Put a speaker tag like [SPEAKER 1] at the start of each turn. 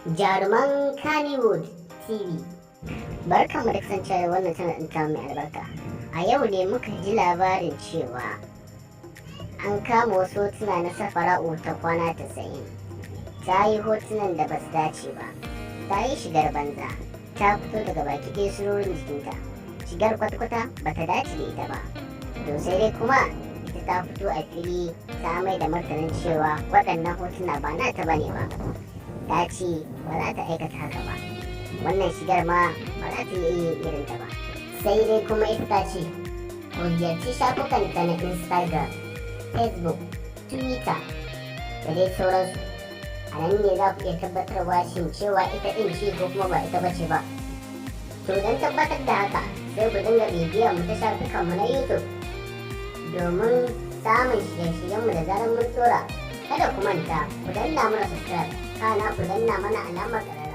[SPEAKER 1] Jaruman Kannywood TV, barkanmu da kasancewa da wannan channel ɗin tamu mai albarka. A yau ne muka ji labarin cewa an kama wasu hotuna na Safara'u ta kwana 90. Ta yi hotunan da ba su dace ba, ta yi shigar banza, ta fito daga baki ɗaya surorin jikinta, shigar kwata-kwata ba ta dace da ita ba. To sai dai kuma ita ta fito a fili ta mai da martanin cewa waɗannan hotuna ba nata bane ba. Ta ce ba za ta aikata haka ba, wannan shigar ma ba za ta iya irin ta ba. Sai dai kuma ita ta ce ku ziyarci shafukanta na Instagram, Facebook, Twitter da dai sauransu. A nan ne za ku iya tabbatarwa shin cewa ita ɗin ce ko kuma ba ita bace ba. To don tabbatar da haka sai ku dinga bibiyar mu ta shafukanmu na YouTube domin samun shirye-shiryenmu da zarar mun tsora. Kada ku manta ku danna mana subscribe, kana ku danna mana alamar ƙararrawa